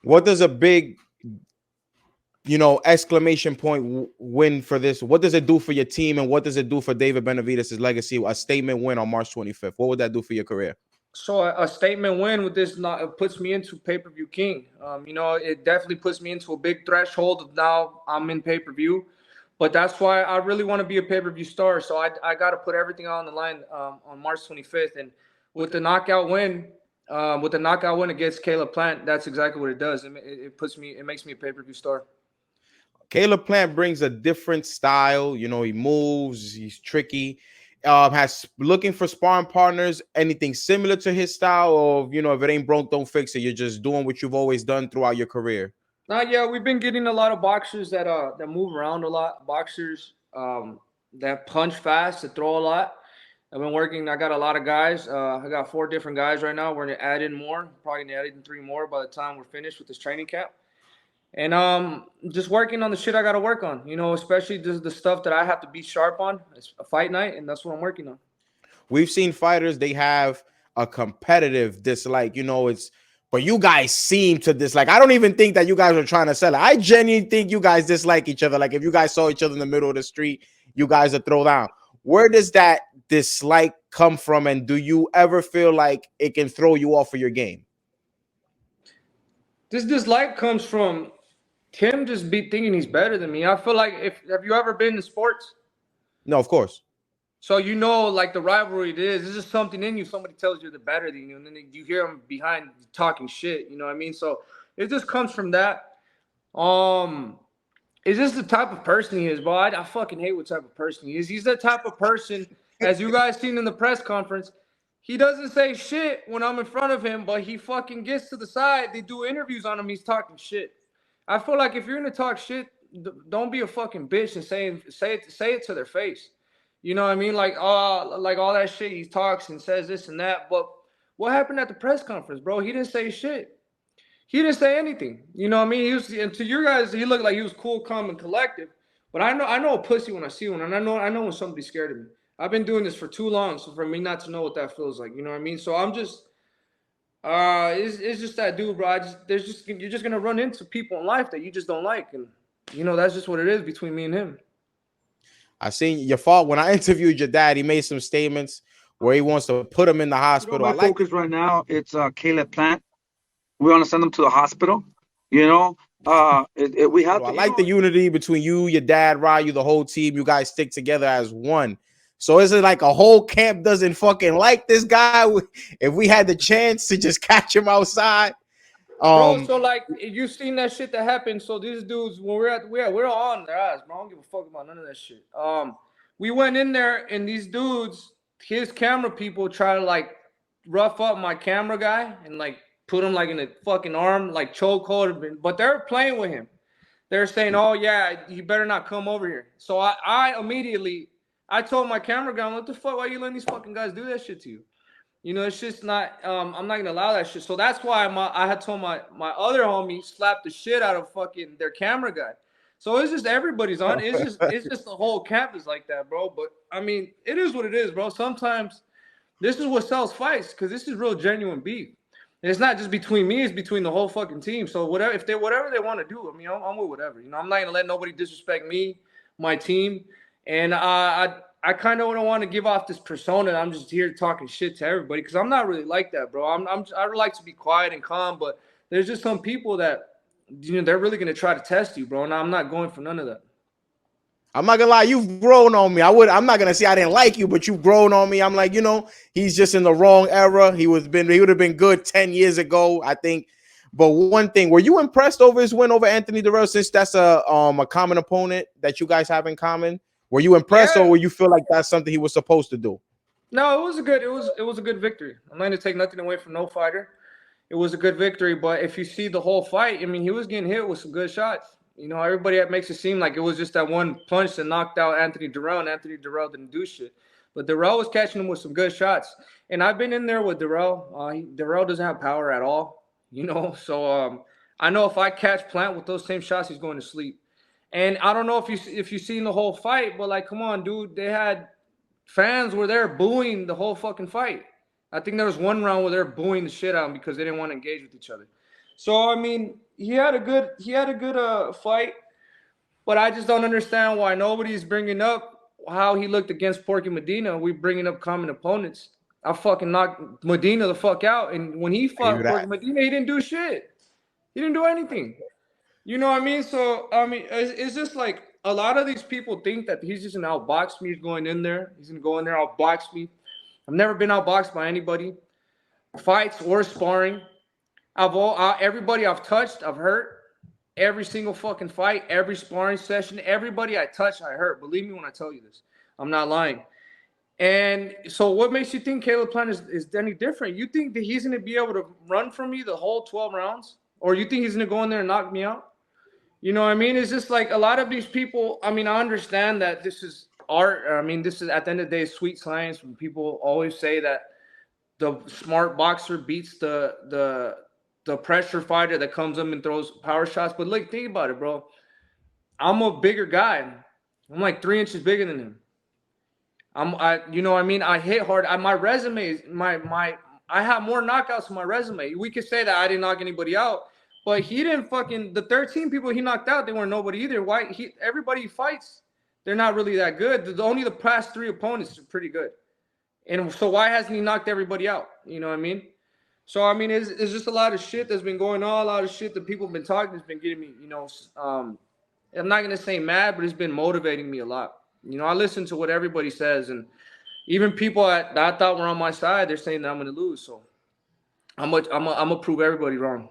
What does a big, exclamation point win for this? What does it do for your team, and what does it do for David Benavidez' legacy? A statement win on March 25th. What would that do for your career? So a statement win with this not it puts me into pay-per-view king. It definitely puts me into a big threshold of now I'm in pay-per-view. But that's why I really want to be a pay-per-view star. So I got to put everything on the line on March 25th. And with the knockout win, against Caleb Plant, that's exactly what it does. It makes me a pay-per-view star. Caleb Plant brings a different style. He moves, he's tricky. Has looking for sparring partners, anything similar to his style, or if it ain't broke, don't fix it. You're just doing what you've always done throughout your career. Yeah, we've been getting a lot of boxers that move around a lot. Boxers that punch fast, that throw a lot. I've been working. I got a lot of guys. I got 4 different guys right now. We're gonna add in more. Probably gonna add in 3 more by the time we're finished with this training camp. And just working on the shit I got to work on, especially the stuff that I have to be sharp on. It's a fight night, and that's what I'm working on. We've seen fighters, they have a competitive dislike, but you guys seem to dislike. I don't even think that you guys are trying to sell it. I genuinely think you guys dislike each other. Like if you guys saw each other in the middle of the street, you guys would throw down. Where does that dislike come from? And do you ever feel like it can throw you off of your game? This dislike comes from him just be thinking he's better than me. I feel like have you ever been in sports? No, of course. So like the rivalry it is. It's just something in you. Somebody tells you they're better than you, and then you hear them behind talking shit. You know what I mean? So it just comes from that. It's just the type of person he is, bro. I fucking hate what type of person he is. He's that type of person, as you guys seen in the press conference. He doesn't say shit when I'm in front of him, but he fucking gets to the side. They do interviews on him. He's talking shit. I feel like if you're gonna talk shit, don't be a fucking bitch and say it to their face. You know what I mean? Like all that shit he talks and says this and that. But what happened at the press conference, bro? He didn't say shit. He didn't say anything. You know what I mean? And to your guys, he looked like he was cool, calm, and collective. But I know a pussy when I see one, and I know when somebody's scared of me. I've been doing this for too long, so for me not to know what that feels like, you know what I mean? So I'm just, it's just that dude, bro. You're just gonna run into people in life that you just don't like, and that's just what it is between me and him. I seen your fault when I interviewed your dad. He made some statements where he wants to put him in the hospital. My focus right now, it's Caleb Plant. We want to send him to the hospital. We have. I like the unity between you, your dad, Ryu, the whole team. You guys stick together as one. So is it like a whole camp doesn't fucking like this guy? If we had the chance to just catch him outside, bro. So like you seen that shit that happened. So these dudes, when we're all on their ass, bro. I don't give a fuck about none of that shit. We went in there and these dudes, his camera people, try to like rough up my camera guy and like put him like in the fucking arm, like chokehold. But they're playing with him. They're saying, "Oh yeah, you better not come over here." So I immediately. I told my camera guy, "What the fuck? Why are you letting these fucking guys do that shit to you?" It's just not. I'm not gonna allow that shit. So that's why I had told my other homie slap the shit out of fucking their camera guy. So it's just everybody's on. It's just the whole camp is like that, bro. But I mean, it is what it is, bro. Sometimes this is what sells fights because this is real genuine beef. And it's not just between me; it's between the whole fucking team. So whatever they want to do, I mean, I'm with whatever. I'm not gonna let nobody disrespect me, my team. And I kind of don't want to give off this persona. I'm just here talking shit to everybody because I'm not really like that, bro. I like to be quiet and calm, but there's just some people that they're really gonna try to test you, bro. And I'm not going for none of that. I'm not gonna lie, you've grown on me. I'm not gonna say I didn't like you, but you've grown on me. I'm like, he's just in the wrong era. He would have been good 10 years ago, I think. But one thing, were you impressed over his win over Anthony Durrell, since that's a common opponent that you guys have in common? Were you impressed, or were you feel like that's something he was supposed to do? No, it was a good victory. I'm not going to take nothing away from no fighter. It was a good victory, but if you see the whole fight, I mean, he was getting hit with some good shots. Everybody makes it seem like it was just that one punch that knocked out Anthony Durrell, and Anthony Durrell didn't do shit. But Durrell was catching him with some good shots. And I've been in there with Durrell. Durrell doesn't have power at all, So I know if I catch Plant with those same shots, he's going to sleep. And I don't know if you've seen the whole fight, but like, come on, dude, they had fans were there booing the whole fucking fight. I think there was one round where they're booing the shit out of them because they didn't want to engage with each other. So I mean, he had a good fight, but I just don't understand why nobody's bringing up how he looked against Porky Medina. We bringing up common opponents. I fucking knocked Medina the fuck out, and when he fought Porky Medina, he didn't do shit. He didn't do anything. You know what I mean? So I mean, it's just like a lot of these people think that he's just gonna outbox me. He's going in there. He's gonna go in there, outbox me. I've never been outboxed by anybody, fights or sparring. Everybody I've touched, I've hurt. Every single fucking fight, every sparring session, everybody I touch, I hurt. Believe me when I tell you this. I'm not lying. And so what makes you think Caleb Plant is any different? You think that he's going to be able to run from me the whole 12 rounds? Or you think he's going to go in there and knock me out? You know what I mean? It's just like a lot of these people, I mean, I understand that this is art. I mean, this is, at the end of the day, sweet science. When people always say that the smart boxer beats the pressure fighter that comes up and throws power shots. But look, think about it, bro. I'm a bigger guy. I'm like 3 inches bigger than him. You know what I mean? I hit hard. My resume, I have more knockouts on my resume. We could say that I didn't knock anybody out, but he didn't fucking, the 13 people he knocked out, they weren't nobody either. Everybody he fights, they're not really that good. Only the past 3 opponents are pretty good. And so why hasn't he knocked everybody out? You know what I mean? So, I mean, it's just a lot of shit that's been going on, a lot of shit that people have been talking that's been getting me, you know, I'm not going to say mad, but it's been motivating me a lot. You know, I listen to what everybody says, and even people that I thought were on my side, they're saying that I'm going to lose. So I'm going to prove everybody wrong.